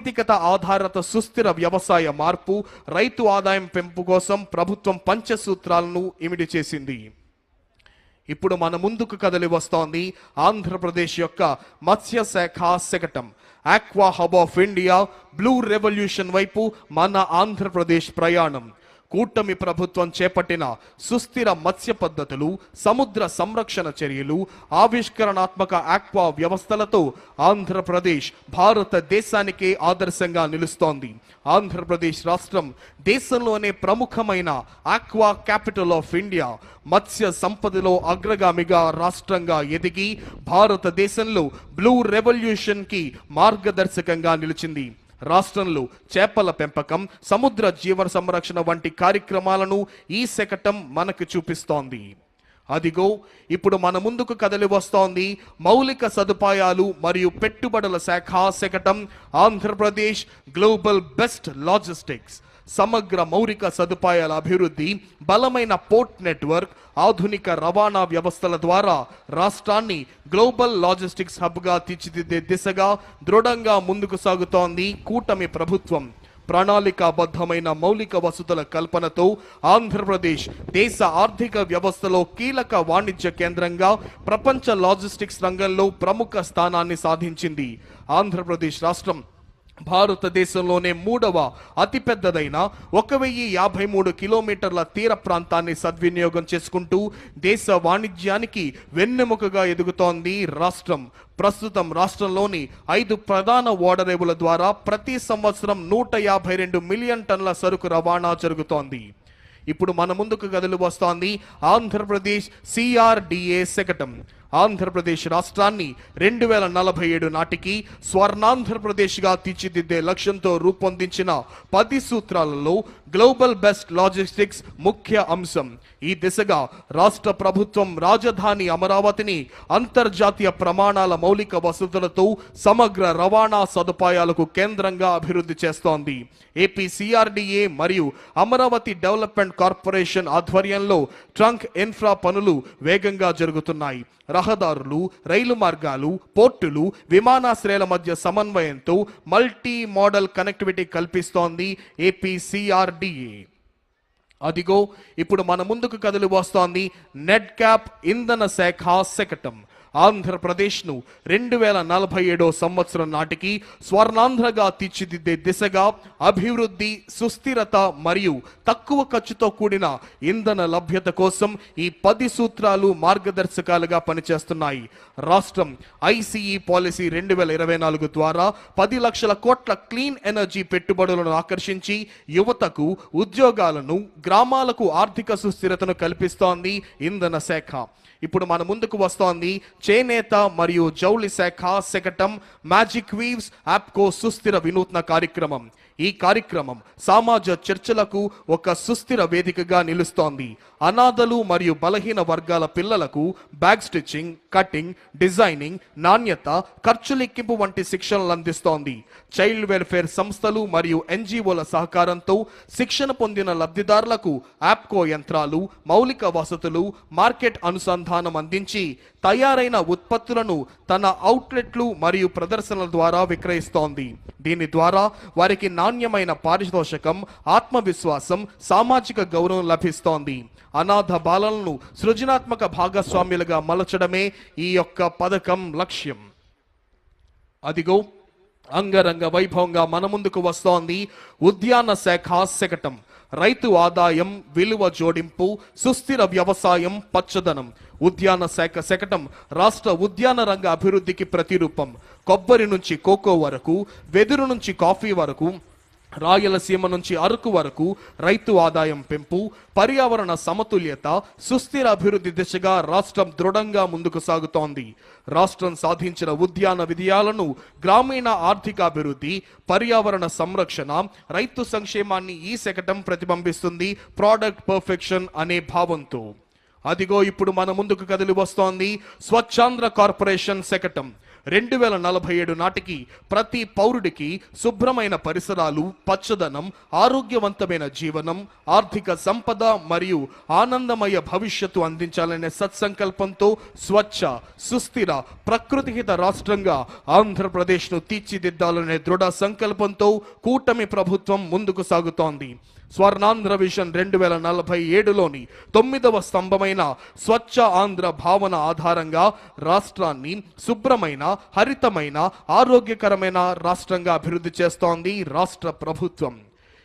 నైతికత ఆధారిత సుస్థిర వ్యవసాయ మార్పు, రైతు ఆదాయం పెంపు కోసం ప్రభుత్వం పంచసూత్రాలను ఇమిడి చేసింది. ఇప్పుడు మన ముందుకు కదలి వస్తోంది ఆంధ్రప్రదేశ్ యొక్క మత్స్య శాఖ శకటం. Aqua hub of India, blue revolution వైపు మన ఆంధ్రప్రదేశ్ ప్రయాణం. కూటమి ప్రభుత్వం చేపట్టిన సుస్థిర మత్స్య పద్ధతులు, సముద్ర సంరక్షణ చర్యలు, ఆవిష్కరణాత్మక ఆక్వా వ్యవస్థలతో ఆంధ్రప్రదేశ్ భారతదేశానికే ఆదర్శంగా నిలుస్తోంది. ఆంధ్రప్రదేశ్ రాష్ట్రం దేశంలోనే ప్రముఖమైన ఆక్వా క్యాపిటల్ ఆఫ్ ఇండియా, మత్స్య సంపదలో అగ్రగామిగా రాష్ట్రంగా ఎదిగి భారతదేశంలో బ్లూ రెవల్యూషన్ కి మార్గదర్శకంగా నిలిచింది. రాష్ట్రంలో చేపల పెంపకం, సముద్ర జీవ సంరక్షణ వంటి కార్యక్రమాలను ఈ శకటం మనకు చూపిస్తోంది. అదిగో ఇప్పుడు మన ముందుకు కదలి వస్తోంది మౌలిక సదుపాయాలు మరియు పెట్టుబడుల శాఖ శకటం. Andhra Pradesh global best logistics. సమగ్ర మౌలిక సదుపాయాల అభివృద్ధి, బలమైన పోర్ట్ నెట్వర్క్, ఆధునిక రవాణా వ్యవస్థల ద్వారా రాష్ట్రాన్ని గ్లోబల్ లాజిస్టిక్స్ హబ్గా తీర్చిదిద్దే దిశగా దృఢంగా ముందుకు సాగుతోంది కూటమి ప్రభుత్వం. ప్రణాళికాబద్ధమైన మౌలిక వసతుల కల్పనతో ఆంధ్రప్రదేశ్ దేశ ఆర్థిక వ్యవస్థలో కీలక వాణిజ్య కేంద్రంగా ప్రపంచ లాజిస్టిక్స్ రంగంలో ప్రముఖ స్థానాన్ని సాధించింది. ఆంధ్రప్రదేశ్ రాష్ట్రం భారతదేశంలోనే 3వ అతిపెద్దదైన 1053 కిలోమీటర్ల తీర ప్రాంతాన్ని సద్వినియోగం చేసుకుంటూ దేశ వాణిజ్యానికి వెన్నెముకగా ఎదుగుతోంది రాష్ట్రం. ప్రస్తుతం రాష్ట్రంలోని 5 ప్రధాన ఓడరేవుల ద్వారా ప్రతి సంవత్సరం 152 మిలియన్ టన్నుల సరుకు రవాణా జరుగుతోంది. ఇప్పుడు మన ముందుకు కదలి వస్తోంది ఆంధ్రప్రదేశ్ సిఆర్డిఏ శకటం. ఆంధ్రప్రదేశ్ రాష్ట్రాన్ని 2047 నాటికి స్వర్ణాంధ్రప్రదేశ్గా తీర్చిదిద్దే లక్ష్యంతో రూపొందించిన 10 సూత్రాలలో గ్లోబల్ బెస్ట్ లాజిస్టిక్స్ ముఖ్య అంశం. ఈ దిశగా రాష్ట్ర ప్రభుత్వం రాజధాని అమరావతిని అంతర్జాతీయ ప్రమాణాల మౌలిక వసతులతో సమగ్ర రవాణా సదుపాయాలకు కేంద్రంగా అభివృద్ధి చేస్తోంది. ఏపీ సిఆర్డిఏ మరియు అమరావతి డెవలప్మెంట్ కార్పొరేషన్ ఆధ్వర్యంలో ట్రంక్ ఇన్ఫ్రా పనులు వేగంగా జరుగుతున్నాయి. రహదారులు, రైలు మార్గాలు, పోర్టులు, విమానాశ్రయాల మధ్య సమన్వయంతో మల్టీ మోడల్ కనెక్టివిటీ కల్పిస్తోంది ఏపీ సిఆర్డిఏ. అదిగో ఇప్పుడు మన ముందుకు కదిలి వస్తోంది నెట్ క్యాప్ ఇంధన శాఖ శకటం. ఆంధ్రప్రదేశ్ను 2047 సంవత్సరం నాటికి స్వర్ణాంధ్రగా తీర్చిదిద్దే దిశగా అభివృద్ధి, సుస్థిరత మరియు తక్కువ ఖర్చుతో కూడిన ఇంధన లభ్యత కోసం ఈ 10 సూత్రాలు మార్గదర్శకాలుగా పనిచేస్తున్నాయి. రాష్ట్రం ఐసిఈ పాలసీ 2024 ద్వారా 10 లక్షల కోట్ల క్లీన్ ఎనర్జీ పెట్టుబడులను ఆకర్షించి యువతకు ఉద్యోగాలను, గ్రామాలకు ఆర్థిక సుస్థిరతను కల్పిస్తోంది ఇంధన శాఖ. ఇప్పుడు మన ముందుకు వస్తోంది చేనేత మరియు జౌళి శాఖ శకటం. మ్యాజిక్ వీవ్స్ యాప్కో సుస్థిర వినూత్న కార్యక్రమం. ఈ కార్యక్రమం సమాజ చర్చలకు ఒక సుస్థిర వేదికగా నిలుస్తోంది. అనాథలు మరియు బలహీన వర్గాల పిల్లలకు బ్యాగ్ స్టిచ్చింగ్, కటింగ్, డిజైనింగ్, నాణ్యత, ఖర్చు లెక్కింపు వంటి శిక్షణలు అందిస్తోంది. చైల్డ్ వెల్ఫేర్ సంస్థలు మరియు ఎన్జిఓల సహకారంతో శిక్షణ పొందిన లబ్ధిదారులకు యాప్కో యంత్రాలు, మౌలిక వసతులు, మార్కెట్ అనుసంధానం అందించి తయారైన ఉత్పత్తులను తన అవుట్లెట్లు మరియు ప్రదర్శనల ద్వారా విక్రయిస్తోంది. దీని ద్వారా వారికి నాణ్యమైన పారితోషికం, ఆత్మవిశ్వాసం, సామాజిక గౌరవం లభిస్తోంది. అనాథ బాలలను సృజనాత్మక భాగస్వామ్యులుగా మలచడమే ఈ యొక్క పథకం లక్ష్యం. అదిగో అంగరంగ వైభవంగా మన ముందుకు వస్తోంది ఉద్యాన శాఖ శకటం. రైతు ఆదాయం, విలువ జోడింపు, సుస్థిర వ్యవసాయం, పచ్చదనం. ఉద్యాన శాఖ శకటం రాష్ట్ర ఉద్యాన రంగ అభివృద్ధికి ప్రతిరూపం. కొబ్బరి నుంచి కోకో వరకు, వెదురు నుంచి కాఫీ వరకు, రాయలసీమ నుంచి అరకు వరకు రైతు ఆదాయం పెంపు, పర్యావరణ సమతుల్యత, సుస్థిర అభివృద్ధి దిశగా రాష్ట్రం దృఢంగా ముందుకు సాగుతోంది. రాష్ట్రం సాధించిన ఉద్యాన విజయాలను గ్రామీణ ఆర్థికాభివృద్ధి, పర్యావరణ సంరక్షణ, రైతు సంక్షేమాన్ని ఈ శకటం ప్రతిబింబిస్తుంది. ప్రోడక్ట్ పర్ఫెక్షన్ అనే భావంతో. అదిగో ఇప్పుడు మన ముందుకు కదిలి వస్తోంది స్వచ్ఛాంధ్ర కార్పొరేషన్ శకటం. 2047 నాటికి ప్రతి పౌరుడికి శుభ్రమైన పరిసరాలు, పచ్చదనం, ఆరోగ్యవంతమైన జీవనం, ఆర్థిక సంపద మరియు ఆనందమయ భవిష్యత్తు అందించాలనే సత్సంకల్పంతో స్వచ్ఛ, సుస్థిర, ప్రకృతిహిత రాష్ట్రంగా ఆంధ్రప్రదేశ్ను తీర్చిదిద్దాలనే దృఢ సంకల్పంతో కూటమి ప్రభుత్వం ముందుకు సాగుతోంది. స్వర్ణాంధ్ర విజన్ 2047లోని 9వ స్తంభమైన స్వచ్ఛ ఆంధ్ర భావన ఆధారంగా రాష్ట్రాన్ని శుభ్రమైన, హరితమైన, ఆరోగ్యకరమైన రాష్ట్రంగా అభివృద్ధి చేస్తోంది రాష్ట్ర ప్రభుత్వం.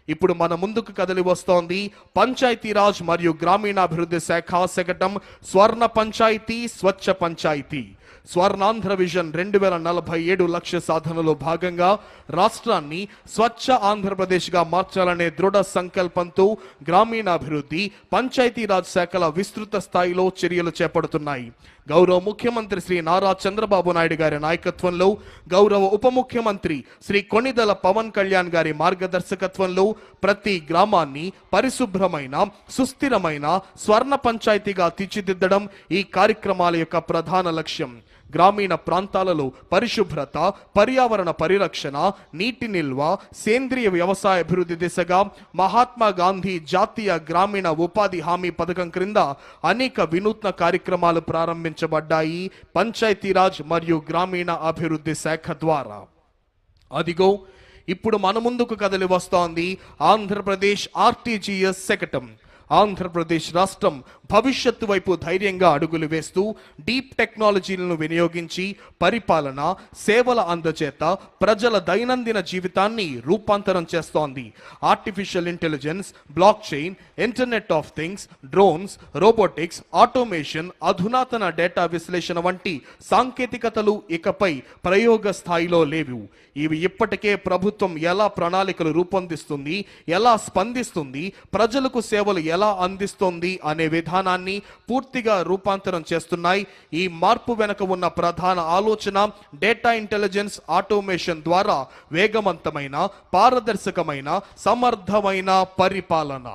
ఇప్పుడు మన ముందుకు కదిలి వస్తోంది పంచాయతీరాజ్ మరియు గ్రామీణాభివృద్ధి శాఖ శకటం స్వర్ణ పంచాయతీ, స్వచ్ఛ పంచాయతీ. స్వర్ణాంధ్ర విజన్ 2047 లక్ష్య సాధనలో భాగంగా రాష్ట్రాన్ని స్వచ్ఛ ఆంధ్రప్రదేశ్గా మార్చాలనే దృఢ సంకల్పంతో గ్రామీణాభివృద్ధి, పంచాయతీరాజ్ శాఖల విస్తృత స్థాయిలో చర్యలు చేపడుతున్నాయి. గౌరవ ముఖ్యమంత్రి శ్రీ నారా చంద్రబాబు నాయుడు గారి నాయకత్వంలో, గౌరవ ఉప ముఖ్యమంత్రి శ్రీ కొణిదెల పవన్ కళ్యాణ్ గారి మార్గదర్శకత్వంలో ప్రతి గ్రామాన్ని పరిశుభ్రమైన, సుస్థిరమైన స్వర్ణ పంచాయతీగా తీర్చిదిద్దడం ఈ కార్యక్రమాల యొక్క ప్రధాన లక్ష్యం. గ్రామీణ ప్రాంతాలలో పరిశుభ్రత, పర్యావరణ పరిరక్షణ, నీటి నిల్వ, సేంద్రియ వ్యవసాయ అభివృద్ధి దిశగా మహాత్మా గాంధీ జాతీయ గ్రామీణ ఉపాధి హామీ పథకం క్రింద అనేక వినూత్న కార్యక్రమాలు ప్రారంభించబడ్డాయి పంచాయతీరాజ్ మరియు గ్రామీణ అభివృద్ధి శాఖ ద్వారా. అదిగో ఇప్పుడు మన ముందుకు కదిలి వస్తోంది ఆంధ్రప్రదేశ్ ఆర్టీజీఎస్ శకటం. ఆంధ్రప్రదేశ్ రాష్ట్రం భవిష్యత్తు వైపు ధైర్యంగా అడుగులు వేస్తూ డీప్ టెక్నాలజీలను వినియోగించి పరిపాలన, సేవల అందచేత ప్రజల దైనందిన జీవితాన్ని రూపాంతరం చేస్తోంది. Artificial intelligence, block chain, internet of things, drones, robotics, automation, అధునాతన డేటా విశ్లేషణ వంటి సాంకేతికతలు ఇకపై ప్రయోగ స్థాయిలో లేవు. ఇవి ఇప్పటికే ప్రభుత్వం ఎలా ప్రణాళికలు రూపొందిస్తుంది, ఎలా స్పందిస్తుంది, ప్రజలకు సేవలు ఎలా అందిస్తుంది అనే విధానాన్ని పూర్తిగా రూపాంతరం చేస్తున్నాయి. ఈ మార్పు వెనుక ఉన్న ప్రధాన ఆలోచన డేటా ఇంటెలిజెన్స్, ఆటోమేషన్ ద్వారా వేగవంతమైన, పారదర్శకమైన, సమర్థమైన పరిపాలన.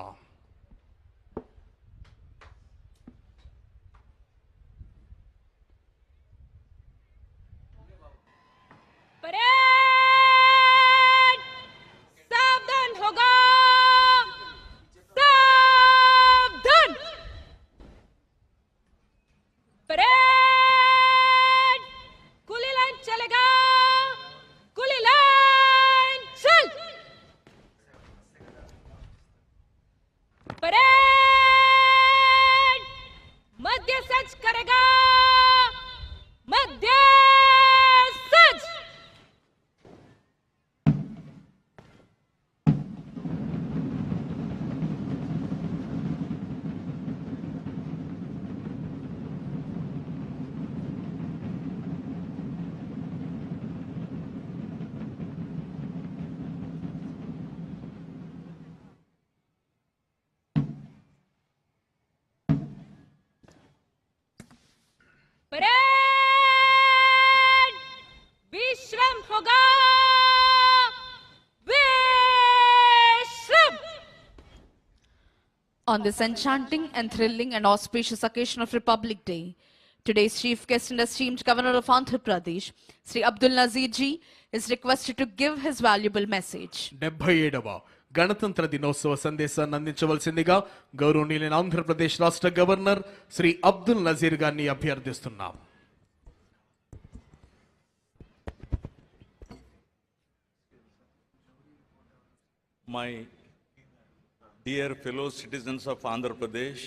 On this enchanting and thrilling and auspicious occasion of Republic Day, today's chief guest and esteemed Governor of Andhra Pradesh, Sri Abdul Nazir ji, is requested to give his valuable message. 77వ గణతంత్ర దినోత్సవ సందేశాన్ని అందించవలసిందిగా గౌరవనీయులైన ఆంధ్రప్రదేశ్ రాష్ట్ర governor Shri Abdul Nazir గారిని అభ్యర్థిస్తున్నాం. My dear fellow citizens of Andhra Pradesh,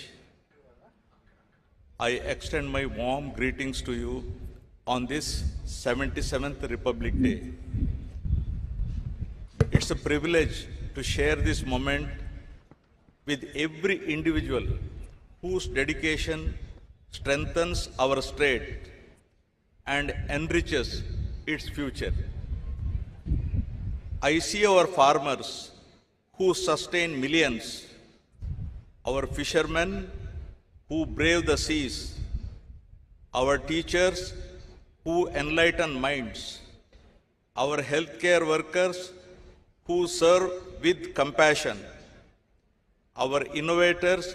I extend my warm greetings to you on this 77th Republic Day. It's a privilege to share this moment with every individual whose dedication strengthens our state and enriches its future. I see our farmers who sustain millions, our fishermen who brave the seas, our teachers who enlighten minds, our healthcare workers who serve with compassion, our innovators